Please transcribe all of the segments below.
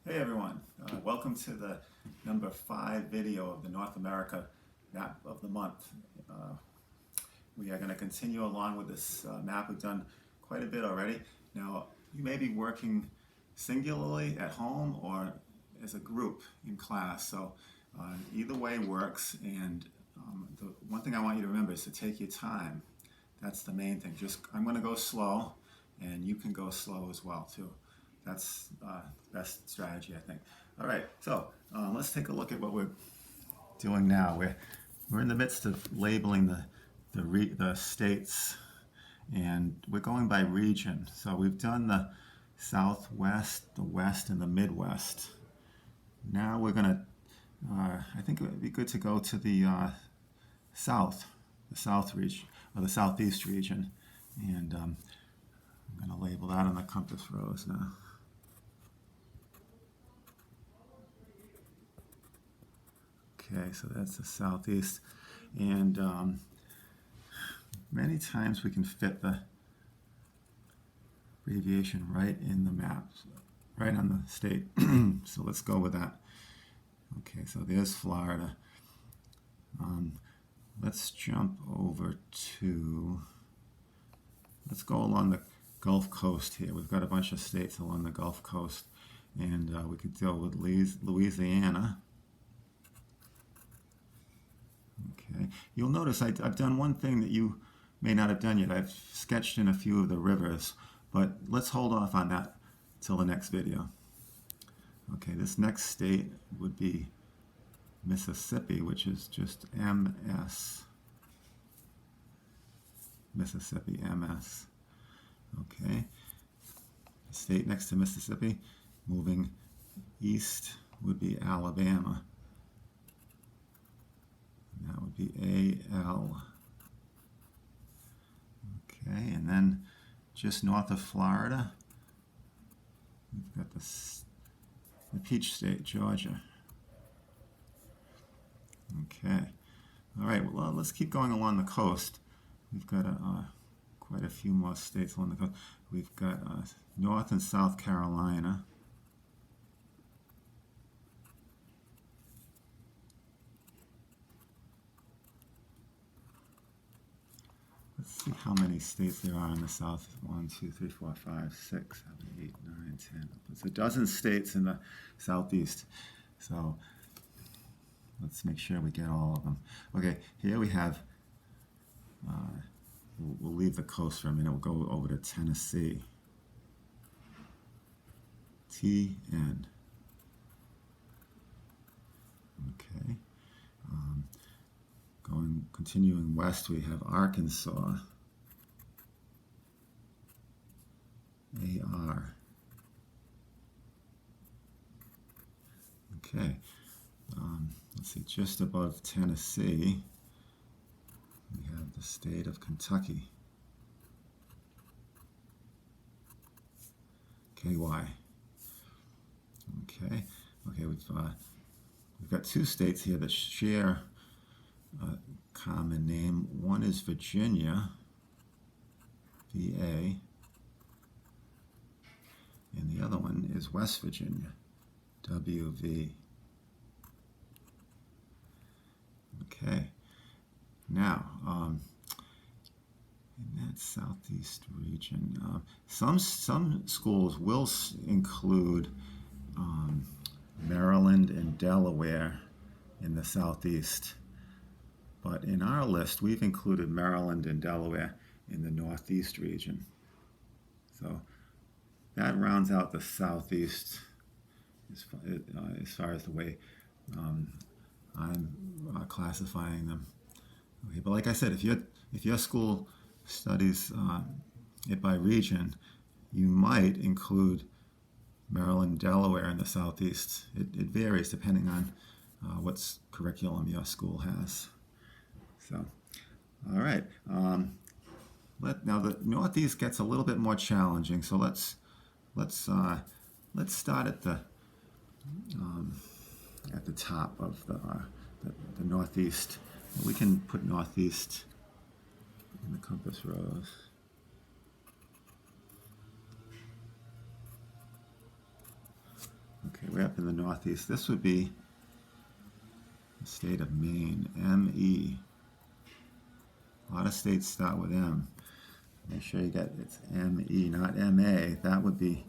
Hey everyone, welcome to the number 5 video of the North America Map of the Month. We are going to continue along with this map. We've done quite a bit already. Now, you may be working singularly at home or as a group in class, so either way works. And the one thing I want you to remember is to take your time. That's the main thing. I'm going to go slow, and you can go slow as well too. That's the best strategy, I think. All right, so let's take a look at what we're doing now. We're in the midst of labeling the states, and we're going by region. So we've done the Southwest, the West, and the Midwest. Now we're going to, I think it would be good to go to the South region, or the Southeast region. And I'm going to label that on the compass rose now. Okay, so that's the Southeast. And many times we can fit the abbreviation right in the map, right on the state. So let's go with that. Okay, so there's Florida. Let's jump over to, let's go along the Gulf Coast here. We've got a bunch of states along the Gulf Coast, and we could deal with Louisiana. Okay, you'll notice I've done one thing that you may not have done yet. I've sketched in a few of the rivers, but let's hold off on that till the next video. Okay, this next state would be Mississippi, which is just MS. Mississippi, MS. Okay, the state next to Mississippi, moving east, would be Alabama. And that would be AL. Okay, and then just north of Florida, we've got the Peach State, Georgia. Okay, all right, well, let's keep going along the coast. We've got quite a few more states along the coast. We've got North and South Carolina. Let's see how many states there are in the South. 1, 2, 3, 4, 5, 6, 7, 8, 9, 10. It's a dozen states in the Southeast. So let's make sure we get all of them. Okay, here we have, we'll leave the coast for a minute. We'll go over to Tennessee. TN. Okay. Continuing west, we have Arkansas. AR. Okay. Let's see, just above Tennessee, we have the state of Kentucky. KY. Okay. Okay, we've got two states here that share a common name. One is Virginia, VA, and the other one is West Virginia, WV. Okay, now in that southeast region, some schools will include Maryland and Delaware in the southeast. But in our list, we've included Maryland and Delaware in the northeast region. So that rounds out the southeast as far as the way I'm classifying them. Okay, but like I said, if your school studies it by region, you might include Maryland and Delaware in the southeast. It varies depending on what curriculum your school has. So, all right. Now the Northeast gets a little bit more challenging. So let's start at the top of the Northeast. We can put Northeast in the compass rose. Okay, we're up in the Northeast. This would be the state of Maine, M-E. A lot of states start with M. Make sure you get it's M-E, not M-A. That would be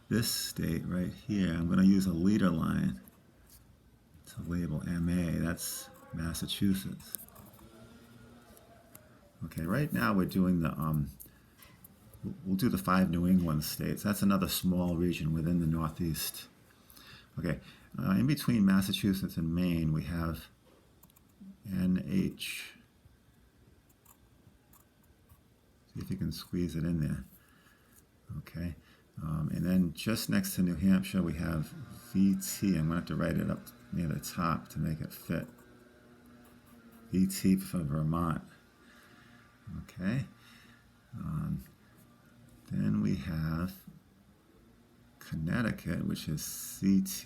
this state right here. I'm going to use a leader line to label M-A. That's Massachusetts. Okay, right now we're doing the, we'll do the 5 New England states. That's another small region within the Northeast. Okay, in between Massachusetts and Maine, we have NH. See if you can squeeze it in there. Okay, and then just next to New Hampshire, we have VT. I'm going to have to write it up near the top to make it fit. VT for Vermont. Okay. Then we have Connecticut, which is CT.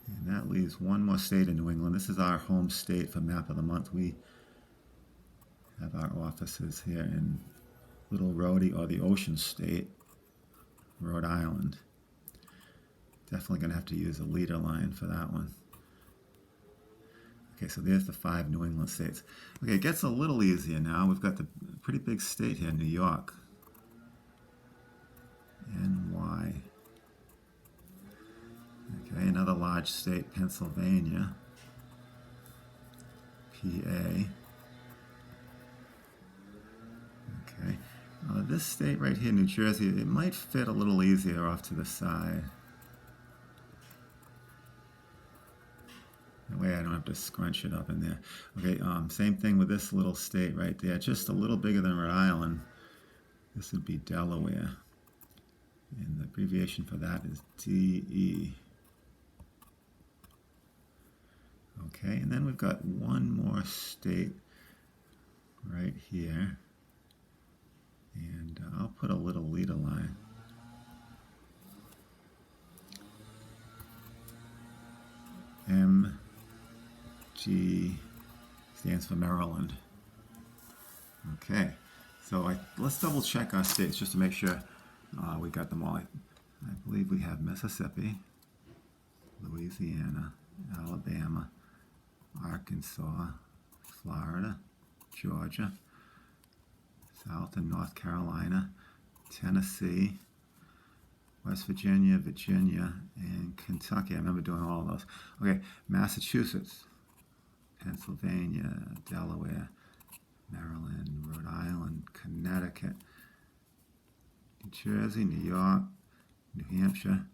And that leaves one more state in New England. This is our home state for Map of the Month. We have our offices here in Little Rhodey, or the Ocean State, Rhode Island. Definitely going to have to use a leader line for that one. Okay, so there's the 5 New England states. Okay, it gets a little easier now. We've got the pretty big state here, New York. NY. Okay, another large state, Pennsylvania. PA. Okay, this state right here, New Jersey, it might fit a little easier off to the side. That way I don't have to scrunch it up in there. Okay, same thing with this little state right there. Just a little bigger than Rhode Island. This would be Delaware. And the abbreviation for that is DE. Okay, and then we've got one more state right here. And I'll put a little leader line. MG stands for Maryland. Okay, so let's double check our states just to make sure we got them all. I believe we have Mississippi, Louisiana, Alabama, Arkansas, Florida, Georgia, South and North Carolina, Tennessee, West Virginia, Virginia, and Kentucky. I remember doing all of those. Okay, Massachusetts, Pennsylvania, Delaware, Maryland, Rhode Island, Connecticut, New Jersey, New York, New Hampshire,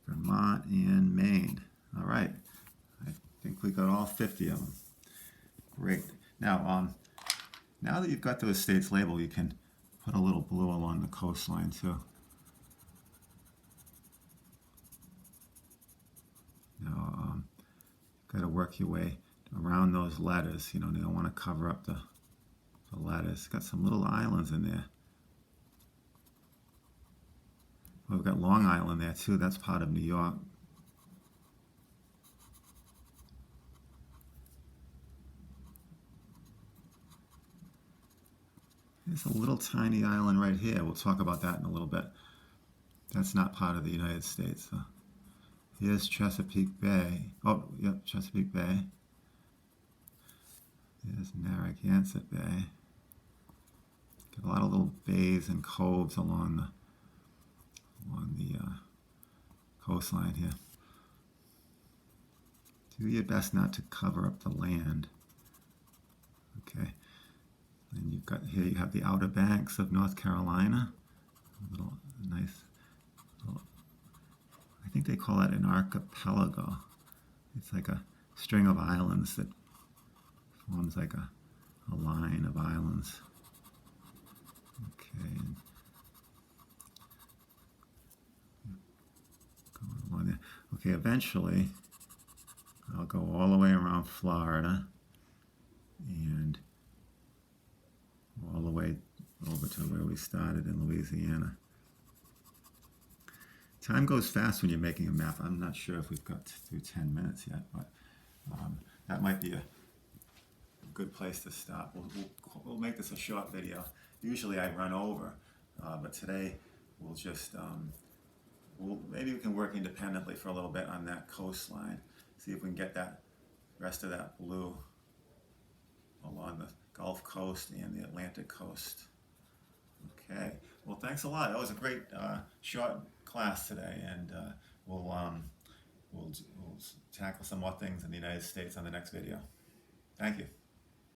Vermont, and Maine. All right, I think we got all 50 of them. Great. Now, now that you've got those states labeled, you can put a little blue along the coastline too. Now, got to work your way around those letters. You know, you don't want to cover up the letters. Got some little islands in there. Well, we've got Long Island there too. That's part of New York. There's a little tiny island right here. We'll talk about that in a little bit. That's not part of the United States. So here's Chesapeake Bay. Oh, yep, Chesapeake Bay. There's Narragansett Bay. Got a lot of little bays and coves along the coastline here. Do your best not to cover up the land. Okay. And you've got here, you have the Outer Banks of North Carolina. A little nice, I think they call that an archipelago. It's like a string of islands that forms like a line of islands. Okay. Going along there. Okay, eventually I'll go all the way around Florida and all the way over to where we started in Louisiana. Time goes fast when you're making a map. I'm not sure if we've got through 10 minutes yet, but that might be a good place to stop. We'll make this a short video. Usually I run over, But today we'll just, maybe we can work independently for a little bit on that coastline. See if we can get that rest of that blue along the Gulf Coast and the Atlantic Coast. Okay, well, thanks a lot. That was a great short class today, and we'll tackle some more things in the United States on the next video. Thank you.